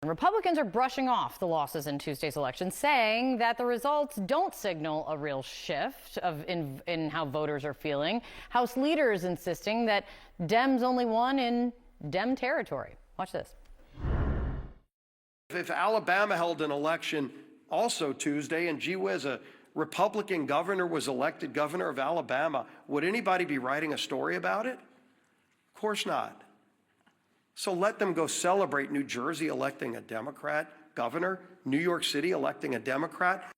Republicans are brushing off the losses in Tuesday's election, saying that the results don't signal a real shift in how voters are feeling. House leaders insisting that Dems only won in Dem territory. Watch this. If Alabama held an election also Tuesday and gee whiz, a Republican governor was elected governor of Alabama, would anybody be writing a story about it? Of course not. So let them go celebrate New Jersey electing a Democrat governor, New York City electing a Democrat.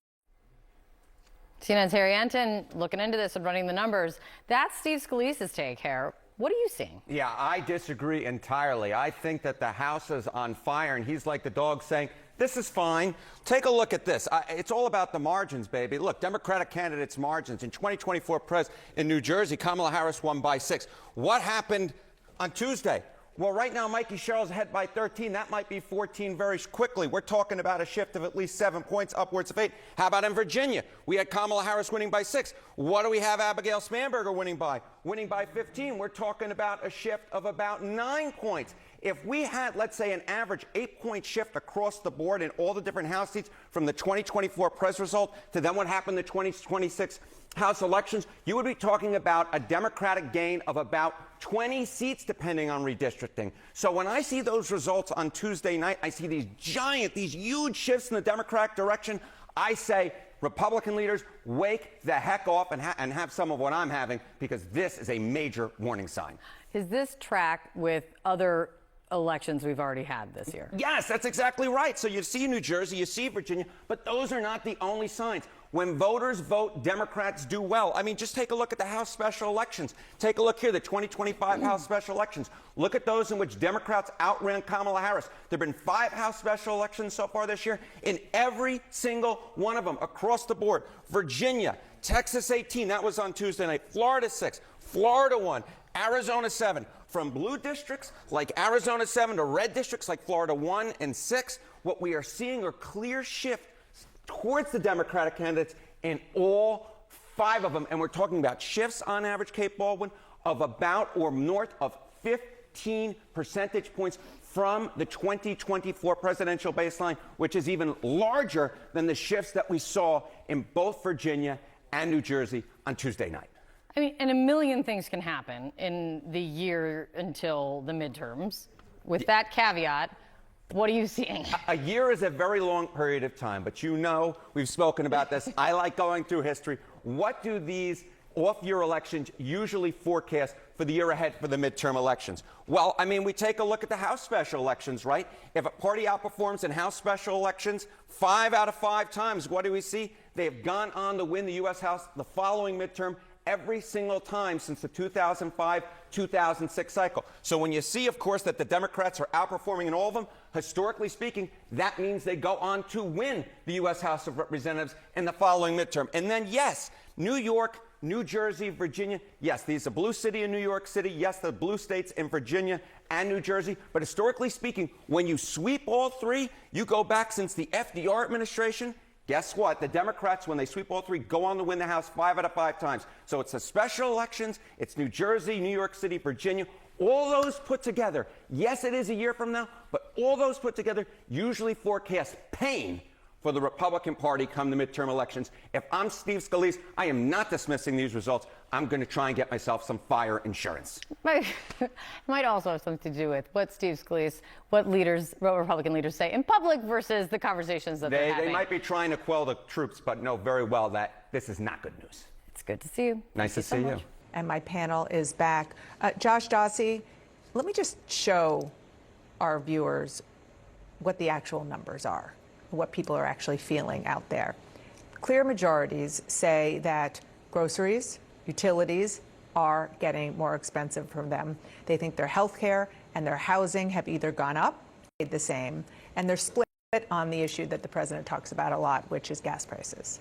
CNN's Harry Enten looking into this and running the numbers. That's Steve Scalise's take here. What are you seeing? Yeah, I disagree entirely. I think that the House is on fire, and he's like the dog saying, this is fine. Take a look at this. It's all about the margins, baby. Look, Democratic candidates' margins. In 2024 in New Jersey, Kamala Harris won by 6. What happened on Tuesday? Well, right now, Mikey Sherrill's ahead by 13. That might be 14 very quickly. We're talking about a shift of at least 7 points, upwards of 8. How about in Virginia? We had Kamala Harris winning by 6. What do we have Abigail Spanberger winning by? Winning by 15. We're talking about a shift of about 9 points. If we had, let's say, an average 8-point shift across the board in all the different House seats from the 2024 press result to then what happened in the 2026 House elections, you would be talking about a Democratic gain of about 20 seats, depending on redistricting. So when I see those results on Tuesday night, I see these huge shifts in the Democratic direction. I say, Republican leaders, wake the heck off and have some of what I'm having, because this is a major warning sign. Is this track with other elections we've already had this year? Yes, that's exactly right. So you see New Jersey, you see Virginia, but those are not the only signs. When voters vote, Democrats do well. I mean, just take a look at the House special elections. Take a look here, the 2025 House special elections. Look at those in which Democrats outran Kamala Harris. There have been 5 House special elections so far this year. In every single one of them, across the board, Virginia, Texas 18, that was on Tuesday night, Florida 6, Florida 1, Arizona 7. From blue districts like Arizona 7 to red districts like Florida 1 and 6, what we are seeing are clear shift towards the Democratic candidates in all 5 of them. And we're talking about shifts on average, Kate Baldwin, of about or north of 15 percentage points from the 2024 presidential baseline, which is even larger than the shifts that we saw in both Virginia and New Jersey on Tuesday night. I mean, and a million things can happen in the year until the midterms. With that caveat, what are you seeing? A year is a very long period of time, but you know, we've spoken about this. I like going through history. What do these off-year elections usually forecast for the year ahead for the midterm elections? Well, I mean, we take a look at the House special elections, right? If a party outperforms in House special elections 5 out of 5 times, what do we see? They have gone on to win the U.S. House the following midterm every single time since the 2005-2006 cycle. So when you see, of course, that the Democrats are outperforming in all of them, historically speaking, that means they go on to win the U.S. House of Representatives in the following midterm. And then, yes, New York, New Jersey, Virginia, yes, these are blue city in New York City, yes, the blue states in Virginia and New Jersey. But historically speaking, when you sweep all 3, you go back since the FDR administration. Guess what? The Democrats, when they sweep all 3, go on to win the House 5 out of 5 times. So it's the special elections, it's New Jersey, New York City, Virginia, all those put together. Yes, it is a year from now, but all those put together usually forecast pain for the Republican Party come the midterm elections. If I'm Steve Scalise, I am not dismissing these results. I'm going to try and get myself some fire insurance. Might also have something to do with what Steve Scalise, what Republican leaders say in public versus the conversations that they're having. They might be trying to quell the troops, but know very well that this is not good news. It's good to see you. Nice to see you. And my panel is back. Josh Dawsey, let me just show our viewers what the actual numbers are, what people are actually feeling out there. Clear majorities say that groceries, utilities are getting more expensive for them. They think their health care and their housing have either gone up, stayed the same, and they're split on the issue that the president talks about a lot, which is gas prices.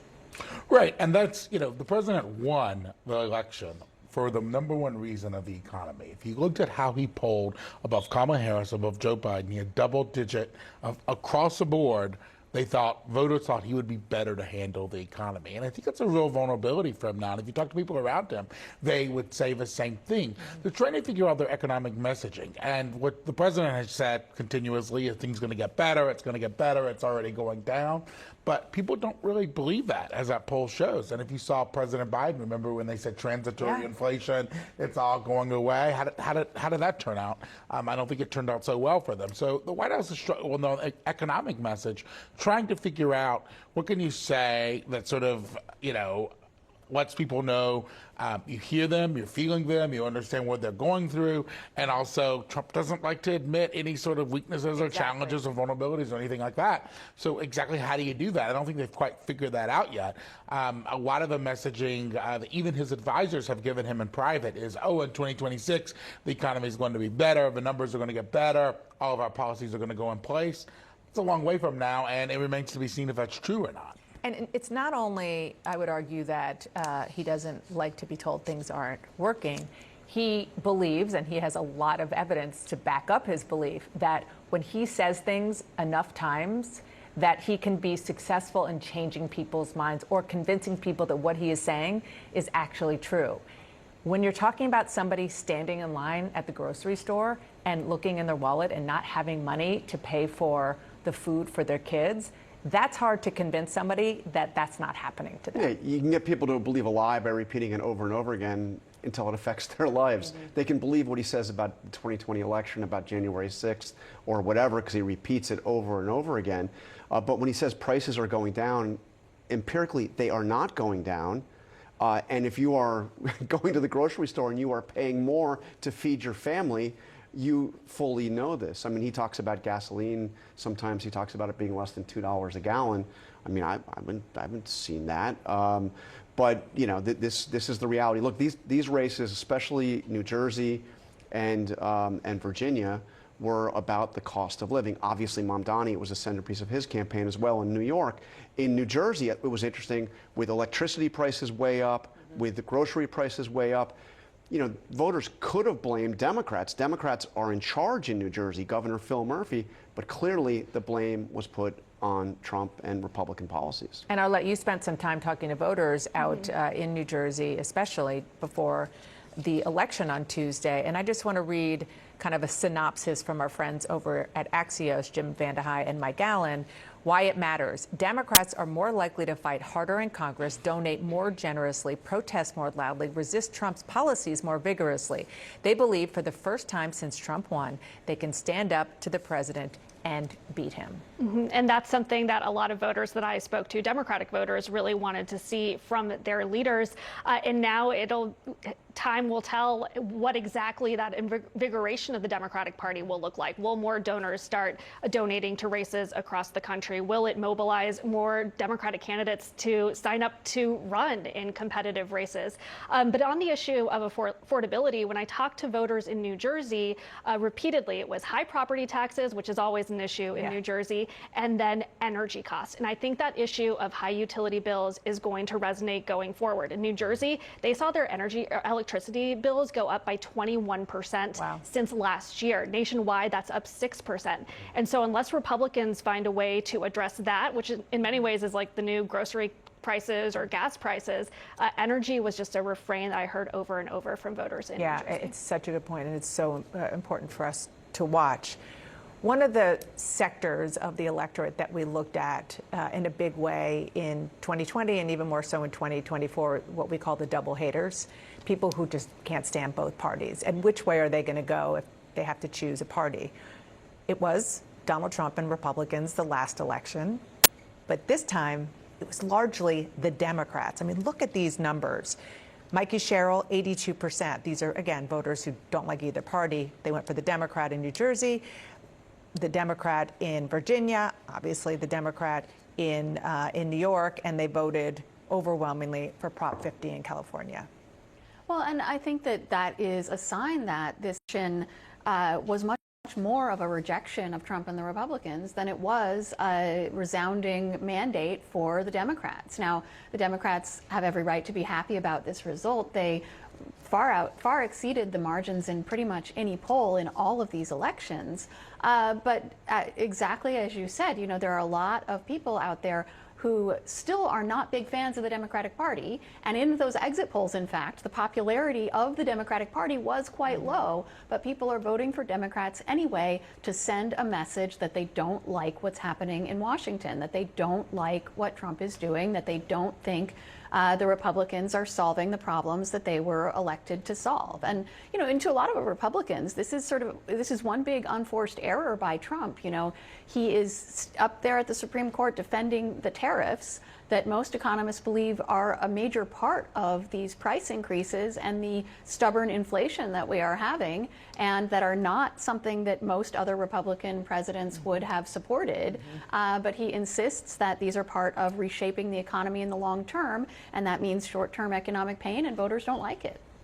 Right, and that's, the president won the election for the number one reason of the economy. If you looked at how he polled above Kamala Harris, above Joe Biden, he had double digit across the board voters thought he would be better to handle the economy. And I think that's a real vulnerability for him now. And if you talk to people around him, they would say the same thing. They're trying to figure out their economic messaging. And what the president has said continuously is things going to get better, it's going to get better, it's already going down. But people don't really believe that, as that poll shows. And if you saw President Biden, remember when they said transitory inflation, it's all going away? How did that turn out? I don't think it turned out so well for them. So the White House is struggling with an economic message, trying to figure out what can you say that sort of, lets people know you hear them, you're feeling them, you understand what they're going through, and also Trump doesn't like to admit any sort of weaknesses or challenges or vulnerabilities or anything like that. So exactly how do you do that? I don't think they've quite figured that out yet. A lot of the messaging that even his advisors have given him in private is, in 2026, the economy is going to be better, the numbers are going to get better, all of our policies are going to go in place. It's a long way from now, and it remains to be seen if that's true or not. And it's not only, I would argue, that he doesn't like to be told things aren't working. He believes, and he has a lot of evidence to back up his belief, that when he says things enough times, that he can be successful in changing people's minds or convincing people that what he is saying is actually true. When you're talking about somebody standing in line at the grocery store and looking in their wallet and not having money to pay for the food for their kids, that's hard to convince somebody that that's not happening to them. Yeah, you can get people to believe a lie by repeating it over and over again until it affects their lives. They can believe what he says about the 2020 election, about January 6th, or whatever, because he repeats it over and over again. But when he says prices are going down, empirically, they are not going down. And if you are going to the grocery store and you are paying more to feed your family, you fully know this. I mean, he talks about gasoline. Sometimes he talks about it being less than $2 a gallon. I mean, I haven't seen that. But this is the reality. Look, these races, especially New Jersey and Virginia, were about the cost of living. Obviously, Mamdani was a centerpiece of his campaign as well in New York. In New Jersey, it was interesting, with electricity prices way up, with the grocery prices way up. Voters could have blamed Democrats. Democrats are in charge in New Jersey, Governor Phil Murphy, but clearly the blame was put on Trump and Republican policies. And Arlette, you spent some time talking to voters out in New Jersey, especially before the election on Tuesday. And I just want to read kind of a synopsis from our friends over at Axios, Jim Vandehei and Mike Allen, why it matters. Democrats are more likely to fight harder in Congress, donate more generously, protest more loudly, resist Trump's policies more vigorously. They believe for the first time since Trump won, they can stand up to the president and beat him. And that's something that a lot of voters that I spoke to, Democratic voters, really wanted to see from their leaders. And now time will tell what exactly that invigoration of the Democratic Party will look like. Will more donors start donating to races across the country? Will it mobilize more Democratic candidates to sign up to run in competitive races? But on the issue of affordability, when I talked to voters in New Jersey, repeatedly, it was high property taxes, which is always an issue in New Jersey, and then energy costs. And I think that issue of high utility bills is going to resonate going forward. In New Jersey, they saw their electricity bills go up by 21% since last year. Nationwide, that's up 6%. And so unless Republicans find a way to address that, which in many ways is like the new grocery prices or gas prices, energy was just a refrain that I heard over and over from voters in New Jersey. It's such a good point, and it's so important for us to watch. One of the sectors of the electorate that we looked at in a big way in 2020 and even more so in 2024, what we call the double haters, people who just can't stand both parties. And which way are they going to go if they have to choose a party? It was Donald Trump and Republicans the last election, but this time it was largely the Democrats. I mean, look at these numbers. Mikey Sherrill, 82%. These are, again, voters who don't like either party. They went for the Democrat in New Jersey, the Democrat in Virginia, obviously the Democrat in New York, and they voted overwhelmingly for Prop 50 in California. Well, and I think that is a sign that this election was much more of a rejection of Trump and the Republicans than it was a resounding mandate for the Democrats. Now, the Democrats have every right to be happy about this result. They far exceeded the margins in pretty much any poll in all of these elections. But exactly as you said, you know, there are a lot of people out there who still are not big fans of the Democratic Party. And in those exit polls, in fact, the popularity of the Democratic Party was quite low, but people are voting for Democrats anyway to send a message that they don't like what's happening in Washington, that they don't like what Trump is doing, that they don't think the Republicans are solving the problems that they were elected to solve. And, you know, and to a lot of Republicans, this is one big unforced error by Trump. You know, he is up there at the Supreme Court defending the tariffs that most economists believe are a major part of these price increases and the stubborn inflation that we are having, and that are not something that most other Republican presidents would have supported. But he insists that these are part of reshaping the economy in the long term, and that means short-term economic pain, and voters don't like it.